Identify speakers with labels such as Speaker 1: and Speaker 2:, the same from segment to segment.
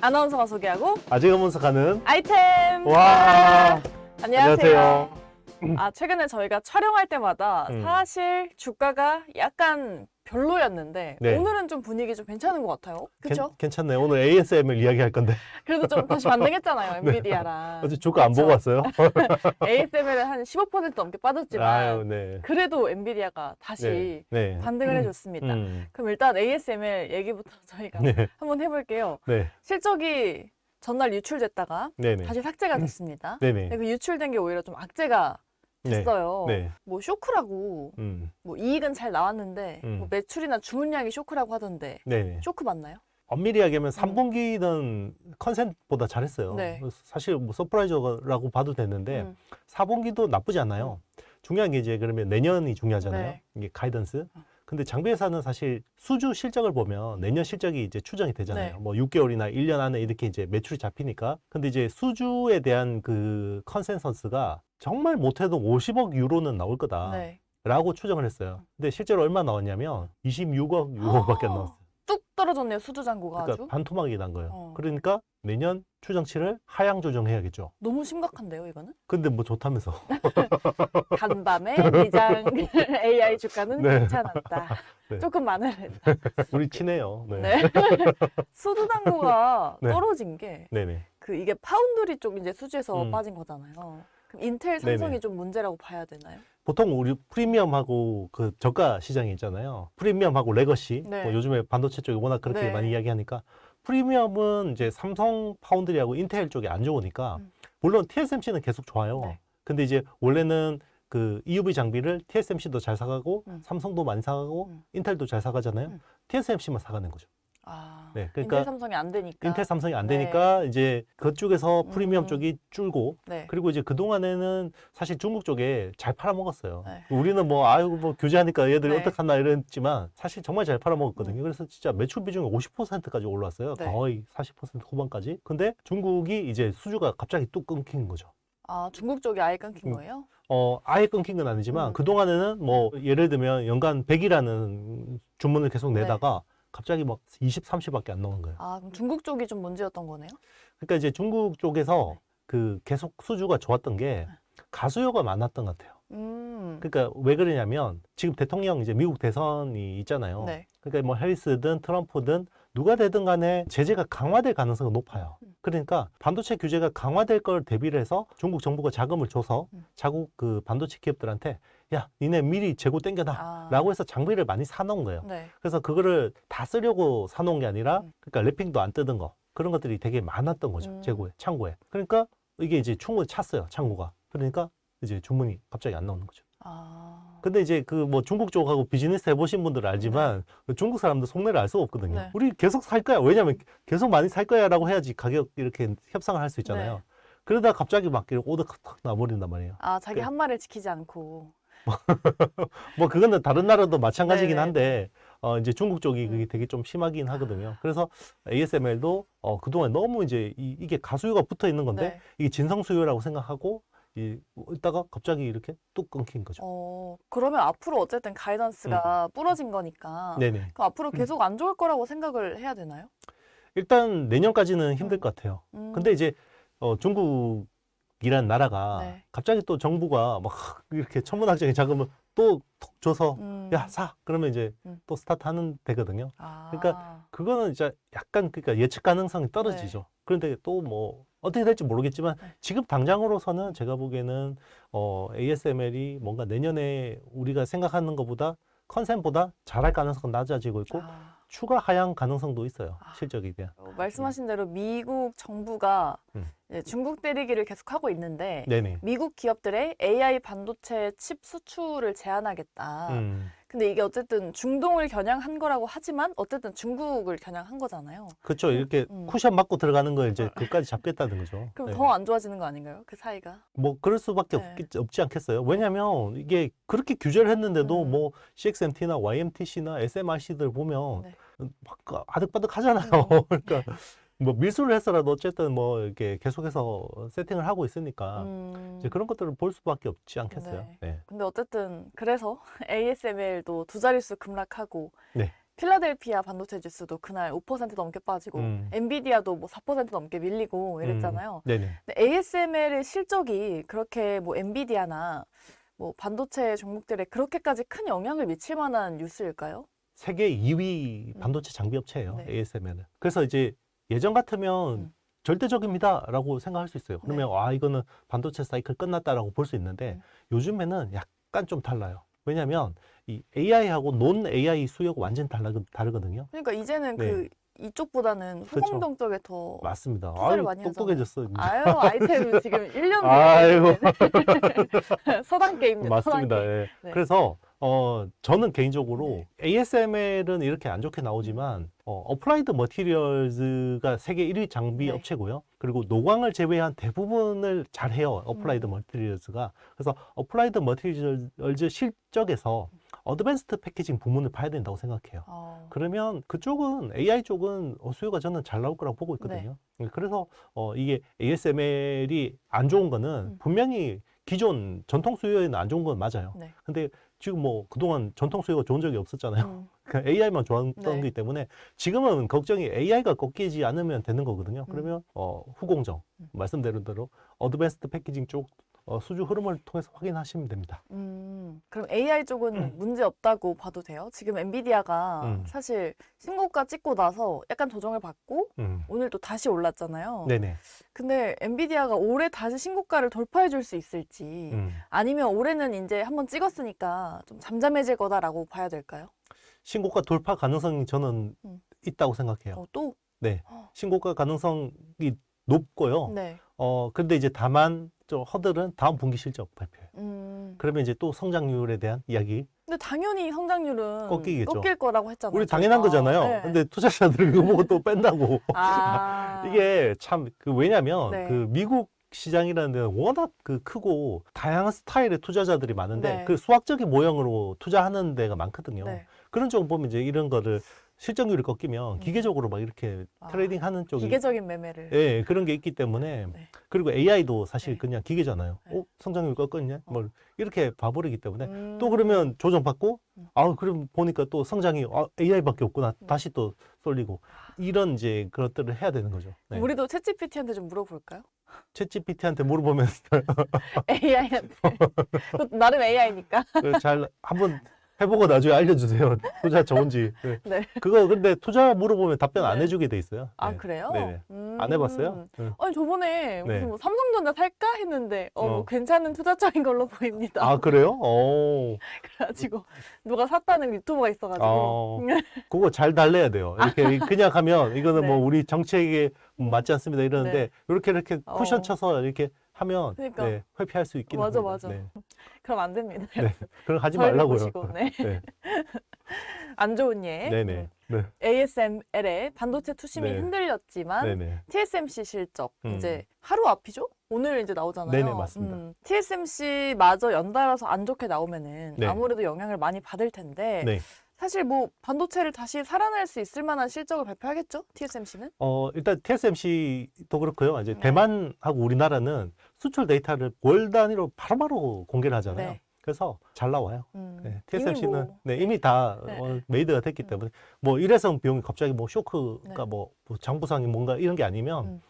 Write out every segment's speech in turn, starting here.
Speaker 1: 아나운서가 소개하고
Speaker 2: 아재가 분석하는
Speaker 1: 아이템!
Speaker 2: 와
Speaker 1: 안녕하세요. 최근에 저희가 촬영할 때마다
Speaker 2: 음.
Speaker 1: 사실 주가가 약간 별로였는데
Speaker 2: 네.
Speaker 1: 오늘은 좀 분위기 좀 괜찮은 것 같아요. 그렇죠?
Speaker 2: 괜찮네요. 오늘 ASMR 이야기할 건데
Speaker 1: 그래도 좀 다시 반등했잖아요, 엔비디아랑.
Speaker 2: 어제 주가 안 보고 왔어요?
Speaker 1: ASML은 한 15% 넘게 빠졌지만
Speaker 2: 아유, 네.
Speaker 1: 그래도 엔비디아가 다시
Speaker 2: 네.
Speaker 1: 반등을 해줬습니다.
Speaker 2: 그럼
Speaker 1: 일단 ASML 얘기부터 저희가
Speaker 2: 네.
Speaker 1: 한번 해볼게요.
Speaker 2: 네.
Speaker 1: 실적이 전날 유출됐다가
Speaker 2: 네네.
Speaker 1: 다시 삭제가 됐습니다.
Speaker 2: 네네.
Speaker 1: 근데 그 유출된 게 오히려 좀 악재가 됐어요.
Speaker 2: 네.
Speaker 1: 뭐 쇼크라고 뭐 이익은 잘 나왔는데 뭐 매출이나 주문량이 쇼크라고 하던데
Speaker 2: 네네.
Speaker 1: 쇼크 맞나요?
Speaker 2: 엄밀히 얘기하면 3분기는 컨센보다 잘했어요.
Speaker 1: 네.
Speaker 2: 사실 뭐 서프라이즈라고 봐도 되는데 4분기도 나쁘지 않아요. 중요한 게 이제 그러면 내년이 중요하잖아요.
Speaker 1: 네.
Speaker 2: 이게 가이던스. 근데 장비회사는 사실 수주 실적을 보면 내년 실적이 이제 추정이 되잖아요.
Speaker 1: 네.
Speaker 2: 뭐 6개월이나 1년 안에 이렇게 이제 매출이 잡히니까. 근데 이제 수주에 대한 그 컨센서스가 정말 못해도 50억 유로는 나올 거다.
Speaker 1: 네.
Speaker 2: 라고 추정을 했어요. 근데 실제로 얼마 나왔냐면 26억 유로밖에 안 나왔어요.
Speaker 1: 뚝 떨어졌네요, 수주잔고가
Speaker 2: 그러니까
Speaker 1: 아주.
Speaker 2: 반토막이 난 거예요. 그러니까 내년 추정치를 하향 조정해야겠죠.
Speaker 1: 너무 심각한데요, 이거는?
Speaker 2: 근데 뭐 좋다면서.
Speaker 1: 간밤에 미장 AI 주가는
Speaker 2: 네.
Speaker 1: 괜찮았다.
Speaker 2: 네.
Speaker 1: 조금 많으랬다.
Speaker 2: 우리 친해요. 네.
Speaker 1: 네. 수주잔고가
Speaker 2: 네.
Speaker 1: 떨어진 게
Speaker 2: 네네.
Speaker 1: 이게 파운드리 쪽 이제 수주에서
Speaker 2: 음.
Speaker 1: 빠진 거잖아요. 그럼 인텔, 삼성이
Speaker 2: 네네.
Speaker 1: 좀 문제라고 봐야 되나요?
Speaker 2: 보통 우리 프리미엄하고 그 저가 시장이 있잖아요. 프리미엄하고 레거시.
Speaker 1: 네.
Speaker 2: 뭐 요즘에 반도체 쪽이 워낙 그렇게
Speaker 1: 네.
Speaker 2: 많이 이야기하니까 프리미엄은 이제 삼성 파운드리하고 인텔 쪽이 안 좋으니까 물론 TSMC는 계속 좋아요.
Speaker 1: 네.
Speaker 2: 근데 이제 원래는 그 EUV 장비를 TSMC도 잘 사가고 삼성도 많이 사가고 인텔도 잘 사가잖아요. TSMC만 사가는 거죠. 네, 그러니까
Speaker 1: 인텔, 삼성이 안 되니까.
Speaker 2: 인텔 삼성이 안
Speaker 1: 네.
Speaker 2: 되니까 이제 그쪽에서 프리미엄 쪽이 줄고
Speaker 1: 네.
Speaker 2: 그리고 이제 그동안에는 사실 중국 쪽에 잘 팔아먹었어요.
Speaker 1: 네.
Speaker 2: 우리는 뭐 아이고 뭐 규제하니까 얘들이
Speaker 1: 네.
Speaker 2: 어떡하나 이랬지만 사실 정말 잘 팔아먹었거든요. 그래서 진짜 매출 비중이 50%까지 올라왔어요.
Speaker 1: 네.
Speaker 2: 거의 40% 후반까지. 근데 중국이 이제 수주가 갑자기 뚝 끊긴 거죠.
Speaker 1: 중국 쪽이 아예 끊긴 거예요?
Speaker 2: 아예 끊긴 건 아니지만 그동안에는 뭐 예를 들면 연간 100이라는 주문을 계속 내다가 갑자기 막 20, 30밖에 안 나오는 거예요.
Speaker 1: 그럼 중국 쪽이 좀 문제였던 거네요?
Speaker 2: 그러니까 이제 중국 쪽에서 그 계속 수주가 좋았던 게 가수요가 많았던 것 같아요. 그러니까 왜 그러냐면 지금 대통령 이제 미국 대선이 있잖아요.
Speaker 1: 네.
Speaker 2: 그러니까 뭐 해리스든 트럼프든 누가 되든 간에 제재가 강화될 가능성이 높아요. 그러니까 반도체 규제가 강화될 걸 대비를 해서 중국 정부가 자금을 줘서 자국 그 반도체 기업들한테 야, 니네 미리 재고 땡겨놔 라고 해서 장비를 많이 사놓은 거예요.
Speaker 1: 네.
Speaker 2: 그래서 그거를 다 쓰려고 사놓은 게 아니라 그러니까 랩핑도 안 뜯은 거 그런 것들이 되게 많았던 거죠. 재고에, 창고에. 그러니까 이게 이제 충분히 찼어요, 창고가. 그러니까 이제 주문이 갑자기 안 나오는 거죠. 근데 이제 그 뭐 중국 쪽하고 비즈니스 해보신 분들은 알지만 중국 사람들 속내를 알 수가 없거든요.
Speaker 1: 네.
Speaker 2: 우리 계속 살 거야. 왜냐면 계속 많이 살 거야 라고 해야지 가격 이렇게 협상을 할 수 있잖아요.
Speaker 1: 네.
Speaker 2: 그러다 갑자기 막 이렇게 오더 탁 나버린단 말이에요.
Speaker 1: 자기 한 말을 지키지 않고.
Speaker 2: 뭐 그거는 다른 나라도 마찬가지긴
Speaker 1: 네네.
Speaker 2: 한데 이제 중국 쪽이 그게 되게 좀 심하긴 하거든요. 그래서 ASML도 그동안 너무 이제 이게 가수요가 붙어 있는 건데
Speaker 1: 네.
Speaker 2: 이게 진성 수요라고 생각하고 있다가 갑자기 이렇게 뚝 끊긴 거죠.
Speaker 1: 그러면 앞으로 어쨌든 가이던스가 부러진 거니까
Speaker 2: 네네.
Speaker 1: 그럼 앞으로 계속 안 좋을 거라고 생각을 해야 되나요?
Speaker 2: 일단 내년까지는 힘들 것 같아요. 근데 이제 중국이란 나라가
Speaker 1: 네.
Speaker 2: 갑자기 또 정부가 막 이렇게 천문학적인 자금을 또 톡 줘서 야, 사! 그러면 이제 또 스타트하는 되거든요. 그러니까 그거는 진짜 약간 그러니까 예측 가능성이 떨어지죠. 그런데 또 뭐 어떻게 될지 모르겠지만 지금 당장으로서는 제가 보기에는 ASML이 뭔가 내년에 우리가 생각하는 것보다 컨센보다 잘할 가능성은 낮아지고 있고 추가 하향 가능성도 있어요. 실적에 대한.
Speaker 1: 말씀하신 대로 미국 정부가 이제 중국 때리기를 계속 하고 있는데
Speaker 2: 네네.
Speaker 1: 미국 기업들의 AI 반도체 칩 수출을 제한하겠다. 근데 이게 어쨌든 중동을 겨냥한 거라고 하지만 어쨌든 중국을 겨냥한 거잖아요.
Speaker 2: 그렇죠. 이렇게 쿠션 맞고 들어가는 걸 이제 그까지 잡겠다는 거죠.
Speaker 1: 그럼
Speaker 2: 네.
Speaker 1: 더 안 좋아지는 거 아닌가요? 그 사이가?
Speaker 2: 뭐 그럴 수밖에 없지 않겠어요. 왜냐하면 이게 그렇게 규제를 했는데도 뭐 CXMT나 YMTC나 SMRC들 보면 막 아득바득 하잖아요. 그러니까 뭐 밀수를 해서라도 어쨌든 뭐 이렇게 계속해서 세팅을 하고 있으니까 이제 그런 것들을 볼 수밖에 없지 않겠어요.
Speaker 1: 네.
Speaker 2: 네.
Speaker 1: 근데 어쨌든 그래서 ASML도 두 자릿수 급락하고
Speaker 2: 네.
Speaker 1: 필라델피아 반도체 지수도 그날 5% 넘게 빠지고 엔비디아도 뭐 4% 넘게 밀리고 이랬잖아요.
Speaker 2: 네네.
Speaker 1: 근데 ASML의 실적이 그렇게 뭐 엔비디아나 뭐 반도체 종목들에 그렇게까지 큰 영향을 미칠 만한 뉴스일까요?
Speaker 2: 세계 2위 반도체 장비 업체예요.
Speaker 1: 네.
Speaker 2: ASML은. 그래서 이제 예전 같으면 절대적입니다라고 생각할 수 있어요. 그러면 와 이거는 반도체 사이클 끝났다라고 볼 수 있는데 요즘에는 약간 좀 달라요. 왜냐하면 이 AI하고 논 AI 수요가 완전 다르거든요.
Speaker 1: 그러니까 이제는
Speaker 2: 네.
Speaker 1: 그 이쪽보다는 후공정 쪽에 더
Speaker 2: 맞습니다.
Speaker 1: 투자를
Speaker 2: 아유,
Speaker 1: 많이
Speaker 2: 똑똑해졌어. 이제.
Speaker 1: 아유, 아이템 지금 1년
Speaker 2: 아이고.
Speaker 1: 서당 게임이죠.
Speaker 2: 맞습니다.
Speaker 1: 서당 게임.
Speaker 2: 예.
Speaker 1: 네.
Speaker 2: 그래서 저는 개인적으로 ASML은 이렇게 안 좋게 나오지만 어플라이드 머티리얼즈가 세계 1위 장비
Speaker 1: 네.
Speaker 2: 업체고요. 그리고 노광을 제외한 대부분을 잘해요. 어플라이드 머티리얼즈가. 그래서 어플라이드 머티리얼즈 실적에서 어드밴스드 패키징 부문을 봐야 된다고 생각해요. 그러면 그쪽은 AI 쪽은 수요가 저는 잘 나올 거라고 보고 있거든요. 그래서 이게 ASML이 안 좋은 거는 분명히 기존 전통 수요에는 안 좋은 건 맞아요.
Speaker 1: 네.
Speaker 2: 근데 지금 뭐 그동안 전통 수요가 좋은 적이 없었잖아요. 그냥 AI만 좋았던
Speaker 1: 네.
Speaker 2: 거기 때문에 지금은 걱정이 AI가 꺾이지 않으면 되는 거거든요. 그러면 후공정 말씀드린 대로 어드밴스드 패키징 쪽 수주 흐름을 통해서 확인하시면 됩니다.
Speaker 1: 그럼 AI 쪽은 문제 없다고 봐도 돼요? 지금 엔비디아가 사실 신고가 찍고 나서 약간 조정을 받고 오늘 또 다시 올랐잖아요.
Speaker 2: 네네.
Speaker 1: 근데 엔비디아가 올해 다시 신고가를 돌파해 줄 수 있을지 아니면 올해는 이제 한번 찍었으니까 좀 잠잠해질 거다라고 봐야 될까요?
Speaker 2: 신고가 돌파 가능성이 저는 있다고 생각해요.
Speaker 1: 또?
Speaker 2: 네. 신고가 가능성이 높고요.
Speaker 1: 네.
Speaker 2: 근데 이제 다만 좀 허들은 다음 분기 실적 발표예요. 그러면 이제 또 성장률에 대한 이야기.
Speaker 1: 근데 당연히 성장률은
Speaker 2: 꺾이겠죠.
Speaker 1: 꺾일 거라고 했잖아요.
Speaker 2: 우리 당연한 거잖아요.
Speaker 1: 네.
Speaker 2: 근데 투자자들이 그거 보고 또 뺀다고. 이게 참 왜냐면
Speaker 1: 네.
Speaker 2: 그 미국 시장이라는 데는 워낙 그 크고 다양한 스타일의 투자자들이 많은데
Speaker 1: 네.
Speaker 2: 그 수학적인 모형으로 투자하는 데가 많거든요.
Speaker 1: 네.
Speaker 2: 그런 쪽 보면 이제 이런 거를 실적률이 꺾이면 기계적으로 막 이렇게 트레이딩 하는 쪽이
Speaker 1: 기계적인 매매를.
Speaker 2: 예, 그런 게 있기 때문에
Speaker 1: 네.
Speaker 2: 그리고 AI도 사실
Speaker 1: 네.
Speaker 2: 그냥 기계잖아요.
Speaker 1: 네.
Speaker 2: 성장률 꺾었냐? 뭐 이렇게 봐버리기 때문에 또 그러면 조정받고 그럼 보니까 또 성장이 AI밖에 없구나. 다시 또 쏠리고 이런 이제 그것들을 해야 되는 거죠. 네.
Speaker 1: 우리도 챗GPT한테 좀 물어볼까요?
Speaker 2: 챗GPT한테 물어보면
Speaker 1: AI한테. 나름 AI니까.
Speaker 2: 잘 한번 해보고 나중에 알려주세요. 투자 좋은지. 네.
Speaker 1: 네.
Speaker 2: 그거 근데 투자 물어보면 답변 안
Speaker 1: 네.
Speaker 2: 해주게 돼 있어요.
Speaker 1: 아,
Speaker 2: 네.
Speaker 1: 그래요?
Speaker 2: 네네. 안 해봤어요?
Speaker 1: 아니, 저번에 무슨
Speaker 2: 네.
Speaker 1: 뭐 삼성전자 살까 했는데, 괜찮은 투자처인 걸로 보입니다.
Speaker 2: 아, 그래요? 오.
Speaker 1: 그래가지고, 누가 샀다는 유튜버가 있어가지고.
Speaker 2: 그거 잘 달래야 돼요. 이렇게 그냥 하면 이거는
Speaker 1: 네.
Speaker 2: 뭐 우리 정책에 맞지 않습니다 이러는데
Speaker 1: 네.
Speaker 2: 이렇게 쿠션 쳐서 이렇게 하면
Speaker 1: 그러니까.
Speaker 2: 네, 회피할 수 있긴
Speaker 1: 맞아,
Speaker 2: 합니다.
Speaker 1: 맞아.
Speaker 2: 네.
Speaker 1: 그럼 안 됩니다.
Speaker 2: 네. 그럼 하지
Speaker 1: 저희를
Speaker 2: 말라고요.
Speaker 1: 보시고, 네.
Speaker 2: 네.
Speaker 1: 안 좋은 예.
Speaker 2: 네네. 네.
Speaker 1: ASML의 반도체 투심이
Speaker 2: 네.
Speaker 1: 흔들렸지만
Speaker 2: 네네.
Speaker 1: TSMC 실적 이제 하루 앞이죠? 오늘 이제 나오잖아요.
Speaker 2: 네네, 맞습니다.
Speaker 1: TSMC마저 연달아서 안 좋게 나오면은
Speaker 2: 네.
Speaker 1: 아무래도 영향을 많이 받을 텐데
Speaker 2: 네.
Speaker 1: 사실 뭐 반도체를 다시 살아낼 수 있을 만한 실적을 발표하겠죠? TSMC는?
Speaker 2: 일단 TSMC도 그렇고요. 이제
Speaker 1: 네.
Speaker 2: 대만하고 우리나라는 수출 데이터를 월 단위로 바로바로 공개를 하잖아요.
Speaker 1: 네.
Speaker 2: 그래서 잘 나와요. 네, TSMC는
Speaker 1: 이미 뭐,
Speaker 2: 이미 다
Speaker 1: 네.
Speaker 2: 메이드가 됐기 때문에 뭐 일회성 비용이 갑자기 뭐 쇼크가
Speaker 1: 네.
Speaker 2: 뭐 장부상이 뭔가 이런 게 아니면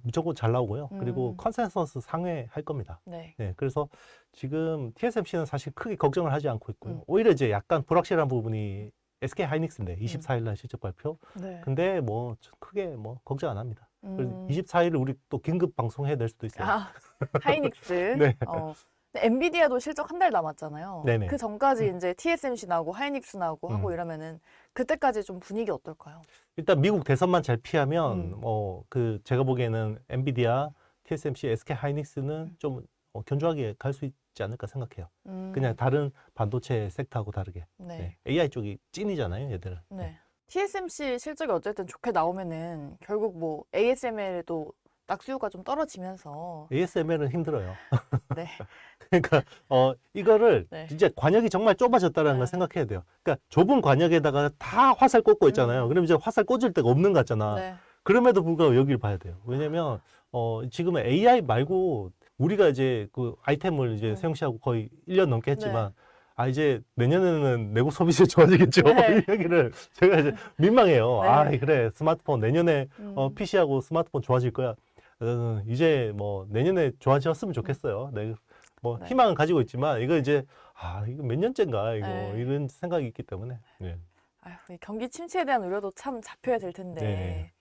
Speaker 2: 무조건 잘 나오고요. 그리고 컨센서스 상회할 겁니다.
Speaker 1: 네.
Speaker 2: 네, 그래서 지금 TSMC는 사실 크게 걱정을 하지 않고 있고요. 오히려 이제 약간 불확실한 부분이 SK 하이닉스인데 24일 날 실적 발표.
Speaker 1: 네.
Speaker 2: 근데 뭐 크게 뭐 걱정 안 합니다. 24일을 우리 또 긴급 방송해야 될 수도 있어요.
Speaker 1: 하이닉스.
Speaker 2: 네.
Speaker 1: 근데 엔비디아도 실적 한 달 남았잖아요.
Speaker 2: 네네.
Speaker 1: 그 전까지 이제 TSMC 나오고 하이닉스 나오고 하고 이러면은 그때까지 좀 분위기 어떨까요?
Speaker 2: 일단 미국 대선만 잘 피하면 제가 보기에는 엔비디아, TSMC, SK 하이닉스는 좀 견조하게 갈 수 있지 않을까 생각해요. 그냥 다른 반도체 섹터하고 다르게.
Speaker 1: 네.
Speaker 2: 네. AI 쪽이 찐이잖아요, 얘들은.
Speaker 1: 네. TSMC 실적이 어쨌든 좋게 나오면은 결국 뭐 ASML에도 낙수요가 좀 떨어지면서
Speaker 2: ASML은 힘들어요.
Speaker 1: 네.
Speaker 2: 그러니까 이거를
Speaker 1: 네.
Speaker 2: 진짜 관역이 정말 좁아졌다는 걸 생각해야 돼요. 그러니까 좁은 관역에다가 다 화살 꽂고 있잖아요. 그럼 이제 화살 꽂을 데가 없는 것 같잖아.
Speaker 1: 네.
Speaker 2: 그럼에도 불구하고 여기를 봐야 돼요. 왜냐면 지금은 AI 말고 우리가 이제 그 아이템을 이제 세영 씨하고 거의 1년 넘게 했지만 아, 이제 내년에는 내구 소비세 좋아지겠죠.
Speaker 1: 네.
Speaker 2: 이 얘기를 제가 이제 민망해요.
Speaker 1: 네.
Speaker 2: 아, 그래. 스마트폰 내년에 PC하고 스마트폰 좋아질 거야. 이제 뭐 내년에 좋아졌으면 좋겠어요. 네. 뭐
Speaker 1: 네.
Speaker 2: 희망은 가지고 있지만 이거 이제 이거 몇 년째인가 이거
Speaker 1: 네.
Speaker 2: 이런 생각이 있기 때문에. 네.
Speaker 1: 아휴, 이 경기 침체에 대한 우려도 참 잡혀야 될 텐데.
Speaker 2: 네.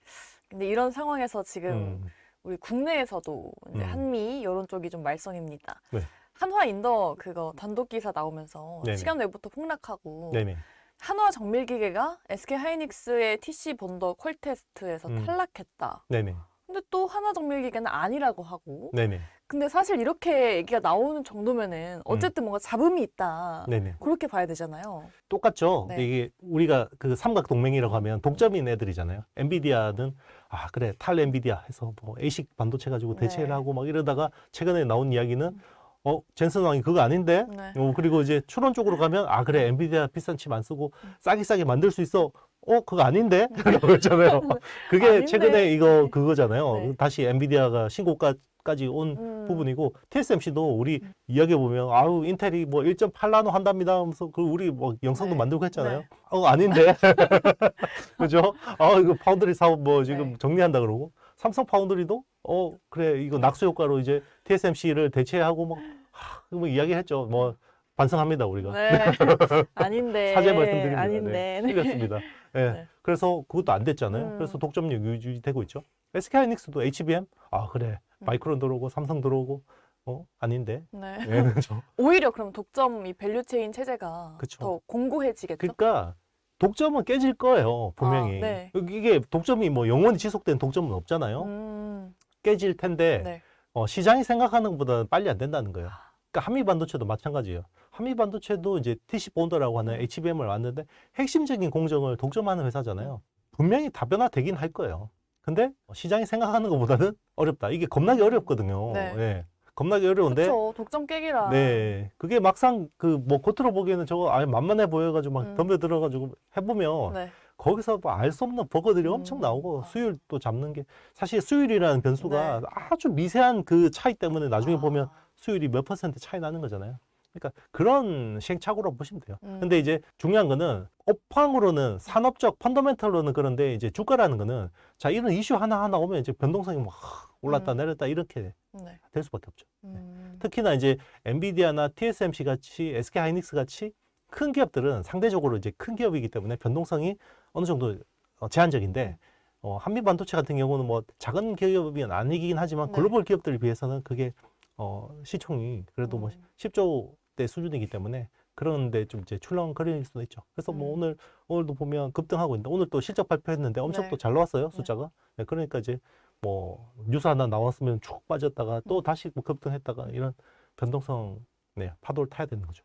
Speaker 1: 근데 이런 상황에서 지금 우리 국내에서도 이제 한미 여론 쪽이 좀 말썽입니다.
Speaker 2: 네.
Speaker 1: 한화인더 그거 단독 기사 나오면서
Speaker 2: 네네.
Speaker 1: 시간 외부터 폭락하고
Speaker 2: 네네.
Speaker 1: 한화 정밀기계가 SK 하이닉스의 TC 본더 콜 테스트에서 탈락했다.
Speaker 2: 네네.
Speaker 1: 근데 또 한화 정밀기계는 아니라고 하고.
Speaker 2: 네네.
Speaker 1: 근데 사실 이렇게 얘기가 나오는 정도면은 어쨌든 뭔가 잡음이 있다.
Speaker 2: 네네.
Speaker 1: 그렇게 봐야 되잖아요.
Speaker 2: 똑같죠.
Speaker 1: 네.
Speaker 2: 이게 우리가 그 삼각 동맹이라고 하면 독점인 애들이잖아요. 엔비디아는 그래 탈 엔비디아 해서 뭐 ASIC 반도체 가지고 대체를
Speaker 1: 네.
Speaker 2: 하고 막 이러다가 최근에 나온 이야기는 젠슨 왕이 그거 아닌데.
Speaker 1: 네.
Speaker 2: 그리고 이제 추론 쪽으로 가면 그래 엔비디아 비싼 칩 안 쓰고 싸게 만들 수 있어. 그거 아닌데? 라고 했잖아요. 그게
Speaker 1: 아닌데.
Speaker 2: 최근에 그거잖아요.
Speaker 1: 네.
Speaker 2: 다시 엔비디아가 신고가까지 온 부분이고, TSMC도 우리 이야기해보면, 인텔이 뭐 1.8나노 한답니다 하면서, 우리 뭐 영상도
Speaker 1: 네.
Speaker 2: 만들고 했잖아요.
Speaker 1: 네.
Speaker 2: 아닌데? 그죠? 이거 파운드리 사업 뭐 지금
Speaker 1: 네.
Speaker 2: 정리한다 그러고, 삼성 파운드리도, 그래, 이거 낙수 효과로 이제 TSMC를 대체하고 뭐 이야기 했죠. 뭐, 반성합니다, 우리가.
Speaker 1: 네. 아닌데.
Speaker 2: 사죄 말씀드립니다.
Speaker 1: 아닌데.
Speaker 2: 네, 틀렸습니다. 네.
Speaker 1: 네.
Speaker 2: 그래서 그것도 안 됐잖아요. 그래서 독점력 유지되고 있죠. SK하이닉스도 HBM? 그래. 마이크론 들어오고 삼성 들어오고 아닌데.
Speaker 1: 네.
Speaker 2: 네, 그렇죠.
Speaker 1: 오히려 그럼 독점 이 밸류체인 체제가
Speaker 2: 그쵸.
Speaker 1: 더 공고해지겠죠?
Speaker 2: 그러니까 독점은 깨질 거예요, 분명히.
Speaker 1: 네.
Speaker 2: 이게 독점이 뭐 영원히 지속된 독점은 없잖아요. 깨질 텐데
Speaker 1: 네.
Speaker 2: 시장이 생각하는 것보다는 빨리 안 된다는 거예요. 그러니까 한미 반도체도 마찬가지예요. 한미 반도체도 이제 TC 본더라고 하는 HBM을 왔는데 핵심적인 공정을 독점하는 회사잖아요. 분명히 다변화되긴 할 거예요. 근데 시장이 생각하는 것보다는 어렵다. 이게 겁나게 어렵거든요.
Speaker 1: 네.
Speaker 2: 예. 겁나게 어려운데.
Speaker 1: 그렇죠. 독점 깨기라.
Speaker 2: 네. 그게 막상 뭐 겉으로 보기에는 저거 만만해 보여가지고 막 덤벼들어가지고 해보면
Speaker 1: 네.
Speaker 2: 거기서 뭐 알 수 없는 버거들이 엄청 나오고 수율도 잡는 게 사실 수율이라는 변수가 아주 미세한 그 차이 때문에 나중에 보면 수율이 몇 % 차이 나는 거잖아요. 그러니까 그런 시행착오라고 보시면 돼요. 근데 이제 중요한 거는 업황으로는 산업적 펀더멘털로는 그런데 이제 주가라는 거는 자 이런 이슈 하나하나 오면 이제 변동성이 막 올랐다 내렸다 이렇게 될 수밖에 없죠. 특히나 이제 엔비디아나 TSMC 같이 SK 하이닉스 같이 큰 기업들은 상대적으로 이제 큰 기업이기 때문에 변동성이 어느 정도 제한적인데 한미 반도체 같은 경우는 뭐 작은 기업이 아니긴 하지만 글로벌 기업들에 비해서는 그게 시총이 그래도 뭐 10조대 수준이기 때문에 그런데 좀 이제 출렁거릴 수도 있죠. 그래서 뭐 오늘도 보면 급등하고 있는데 오늘 또 실적 발표했는데 엄청 또 잘 나왔어요, 숫자가. 네, 그러니까 이제 뭐 뉴스 하나 나왔으면 쭉 빠졌다가 또 다시 뭐 급등했다가 이런 변동성 파도를 타야 되는 거죠.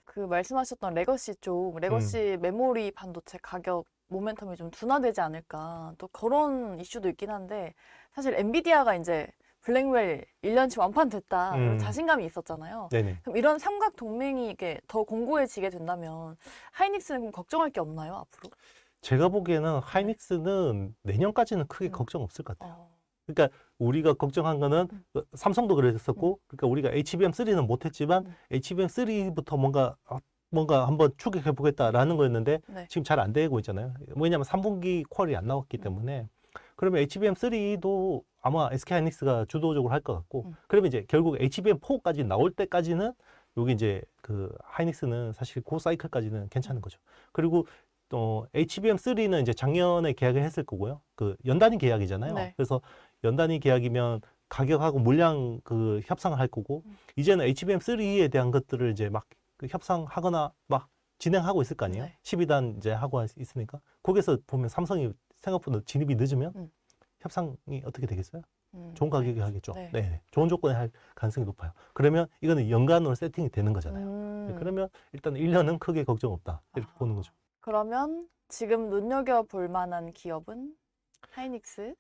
Speaker 1: 그 말씀하셨던 레거시 쪽, 레거시 메모리 반도체 가격 모멘텀이 좀 둔화되지 않을까. 또 그런 이슈도 있긴 한데 사실 엔비디아가 이제 블랙웰 1년치 완판됐다 이런 자신감이 있었잖아요.
Speaker 2: 네네.
Speaker 1: 그럼 이런 삼각 동맹이 이게 더 공고해지게 된다면 하이닉스는 그럼 걱정할 게 없나요 앞으로?
Speaker 2: 제가 보기에는 하이닉스는 내년까지는 크게 걱정 없을 것 같아요. 그러니까 우리가 걱정한 거는 삼성도 그랬었고, 그러니까 우리가 HBM3는 못했지만 HBM3부터 뭔가 한번 추격해 보겠다라는 거였는데 지금 잘 안 되고 있잖아요. 왜냐하면 3분기 퀄이 안 나왔기 때문에. 그러면 HBM3도 아마 SK하이닉스가 주도적으로 할 것 같고, 그러면 이제 결국 HBM4까지 나올 때까지는 여기 이제 그 하이닉스는 사실 그 사이클까지는 괜찮은 거죠. 그리고 또 HBM3는 이제 작년에 계약을 했을 거고요. 그 연단위 계약이잖아요. 그래서 연단위 계약이면 가격하고 물량 그 협상을 할 거고, 이제는 HBM3에 대한 것들을 이제 막 그 협상하거나 막 진행하고 있을 거 아니에요. 12단 이제 하고 있으니까. 거기서 보면 삼성이 생각보다 진입이 늦으면 협상이 어떻게 되겠어요? 좋은 가격에 하겠죠. 네. 좋은 조건에 할 가능성이 높아요. 그러면 이거는 연간으로 세팅이 되는 거잖아요. 그러면 일단 1년은 크게 걱정 없다. 이렇게 보는 거죠.
Speaker 1: 그러면 지금 눈여겨볼 만한 기업은 하이닉스?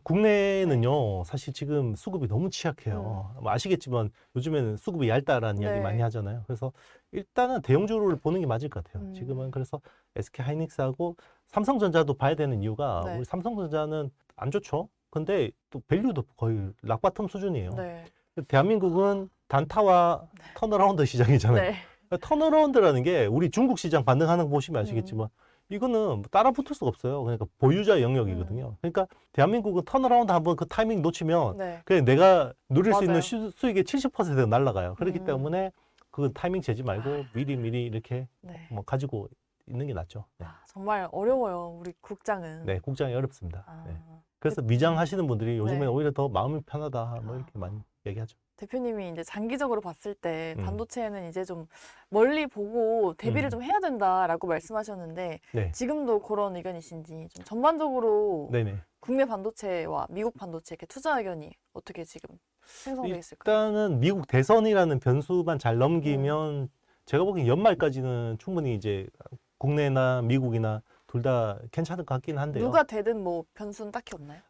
Speaker 2: 국내는요, 사실 지금 수급이 너무 취약해요. 아시겠지만 요즘에는 수급이 얇다라는 이야기 많이 하잖아요. 그래서 일단은 대형주를 보는 게 맞을 것 같아요. 지금은 그래서 SK 하이닉스하고 삼성전자도 봐야 되는 이유가 우리 삼성전자는 안 좋죠. 근데 또 밸류도 거의 락바텀 수준이에요. 대한민국은 단타와 턴어라운드 시장이잖아요. 턴어라운드라는 게 우리 중국 시장 반응하는 거 보시면 아시겠지만 이거는 따라 붙을 수가 없어요. 그러니까 보유자 영역이거든요. 그러니까 대한민국은 턴어라운드 한번 그 타이밍 놓치면
Speaker 1: 네.
Speaker 2: 그냥 내가 누릴 수
Speaker 1: 맞아요.
Speaker 2: 있는 수익의 70%가 날아가요. 그렇기 때문에 그 타이밍 재지 말고 미리 이렇게
Speaker 1: 네.
Speaker 2: 뭐 가지고 있는 게 낫죠. 네.
Speaker 1: 정말 어려워요, 우리 국장은.
Speaker 2: 네, 국장이 어렵습니다. 네. 그래서 미장하시는 분들이 요즘에
Speaker 1: 네.
Speaker 2: 오히려 더 마음이 편하다 뭐 이렇게 많이 얘기하죠.
Speaker 1: 대표님이 이제 장기적으로 봤을 때
Speaker 2: 음.
Speaker 1: 반도체는 이제 좀 멀리 보고 대비를 좀 해야 된다라고 말씀하셨는데
Speaker 2: 네.
Speaker 1: 지금도 그런 의견이신지 좀 전반적으로
Speaker 2: 네네.
Speaker 1: 국내 반도체와 미국 반도체 이렇게 투자 의견이 어떻게 지금 생성돼 있을까요?
Speaker 2: 일단은 미국 대선이라는 변수만 잘 넘기면 제가 보기엔 연말까지는 충분히 이제 국내나 미국이나 둘 다 괜찮을 것 같긴 한데요.
Speaker 1: 누가 되든 뭐 변수는 딱히 없나요?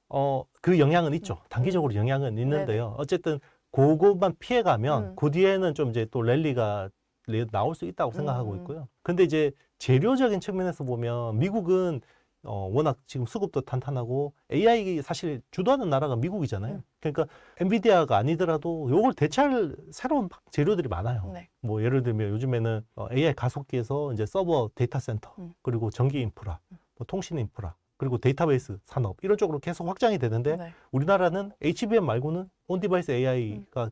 Speaker 2: 그 영향은 있죠. 단기적으로 영향은 있는데요. 어쨌든 그것만 피해가면 그 뒤에는 좀 이제 또 랠리가 나올 수 있다고 생각하고 있고요. 근데 이제 재료적인 측면에서 보면 미국은 워낙 지금 수급도 탄탄하고 AI 사실 주도하는 나라가 미국이잖아요. 그러니까 엔비디아가 아니더라도 요걸 대체할 새로운 재료들이 많아요.
Speaker 1: 네.
Speaker 2: 뭐 예를 들면 요즘에는 AI 가속기에서 이제 서버 데이터 센터 그리고 전기 인프라, 뭐 통신 인프라 그리고 데이터베이스 산업 이런 쪽으로 계속 확장이 되는데
Speaker 1: 네.
Speaker 2: 우리나라는 HBM 말고는 온디바이스 AI가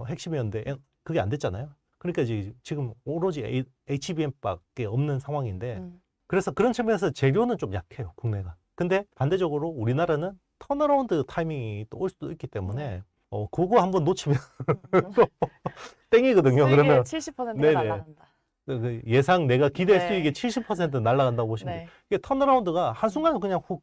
Speaker 2: 핵심이었는데 그게 안 됐잖아요. 그러니까 이제 지금 오로지 HBM밖에 없는 상황인데 그래서 그런 측면에서 재료는 좀 약해요, 국내가. 근데 반대적으로 우리나라는 턴어라운드 타이밍이 또 올 수도 있기 때문에 그거 한번 놓치면 또 땡이거든요.
Speaker 1: 수익의
Speaker 2: 그러면
Speaker 1: 70%가
Speaker 2: 네네.
Speaker 1: 날아간다.
Speaker 2: 그 예상 내가 기대
Speaker 1: 네.
Speaker 2: 수익의 70% 날아간다고 보시면 돼요.
Speaker 1: 네.
Speaker 2: 이게 턴어라운드가 한순간에 그냥 훅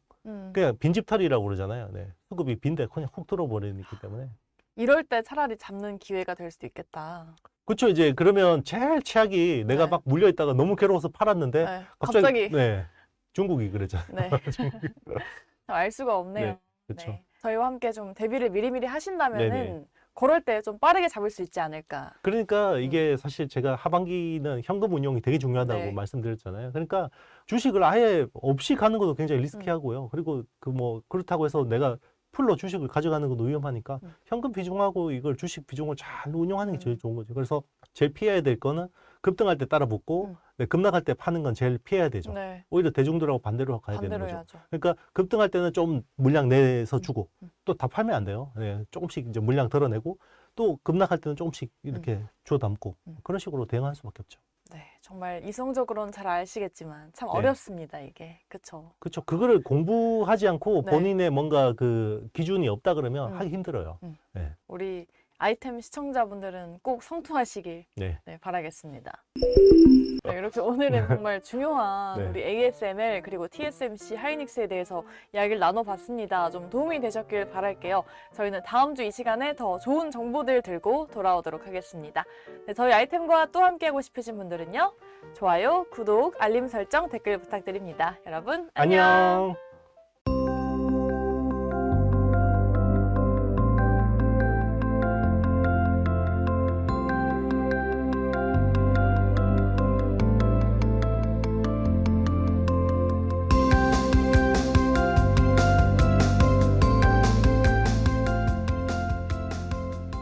Speaker 2: 그냥 빈집털이라고 그러잖아요. 네. 수급이 빈데 그냥 훅 들어버리기 때문에.
Speaker 1: 이럴 때 차라리 잡는 기회가 될 수도 있겠다.
Speaker 2: 그렇죠. 이제 그러면 제일 최악이 내가
Speaker 1: 네.
Speaker 2: 막 물려 있다가 너무 괴로워서 팔았는데
Speaker 1: 네.
Speaker 2: 갑자기 네. 중국이 그랬잖아요.
Speaker 1: 네. 알 수가 없네요.
Speaker 2: 네. 그렇죠.
Speaker 1: 네. 저희와 함께 좀 대비를 미리미리 하신다면은
Speaker 2: 네네.
Speaker 1: 그럴 때 좀 빠르게 잡을 수 있지 않을까.
Speaker 2: 그러니까 이게 사실 제가 하반기는 현금 운용이 되게 중요하다고
Speaker 1: 네.
Speaker 2: 말씀드렸잖아요. 그러니까 주식을 아예 없이 가는 것도 굉장히 리스키하고요. 그리고 그 뭐 그렇다고 해서 내가 풀로 주식을 가져가는 것도 위험하니까 현금 비중하고 이걸 주식 비중을 잘 운용하는 게 제일 좋은 거죠. 그래서 제일 피해야 될 거는 급등할 때 따라 붙고 급락할 때 파는 건 제일 피해야 되죠.
Speaker 1: 네.
Speaker 2: 오히려 대중들하고 반대로 가야 되는
Speaker 1: 반대로
Speaker 2: 거죠.
Speaker 1: 해야죠.
Speaker 2: 그러니까 급등할 때는 좀 물량 내서 주고 또 다 팔면 안 돼요. 네, 조금씩 이제 물량 덜어내고 또 급락할 때는 조금씩 이렇게 주워 담고 그런 식으로 대응할 수밖에 없죠.
Speaker 1: 네, 정말 이성적으로는 잘 아시겠지만 참
Speaker 2: 네.
Speaker 1: 어렵습니다, 이게. 그쵸?
Speaker 2: 그렇죠. 그거를 공부하지 않고
Speaker 1: 네.
Speaker 2: 본인의 뭔가 그 기준이 없다 그러면 하기 힘들어요. 네.
Speaker 1: 우리 아이템 시청자분들은 꼭 성투하시길
Speaker 2: 네.
Speaker 1: 네, 바라겠습니다. 네, 이렇게 오늘은 정말 중요한
Speaker 2: 네.
Speaker 1: 우리 ASML 그리고 TSMC 하이닉스에 대해서 이야기를 나눠봤습니다. 좀 도움이 되셨길 바랄게요. 저희는 다음 주 이 시간에 더 좋은 정보들 들고 돌아오도록 하겠습니다. 네, 저희 아이템과 또 함께하고 싶으신 분들은요. 좋아요, 구독, 알림 설정, 댓글 부탁드립니다. 여러분 안녕!
Speaker 2: 안녕.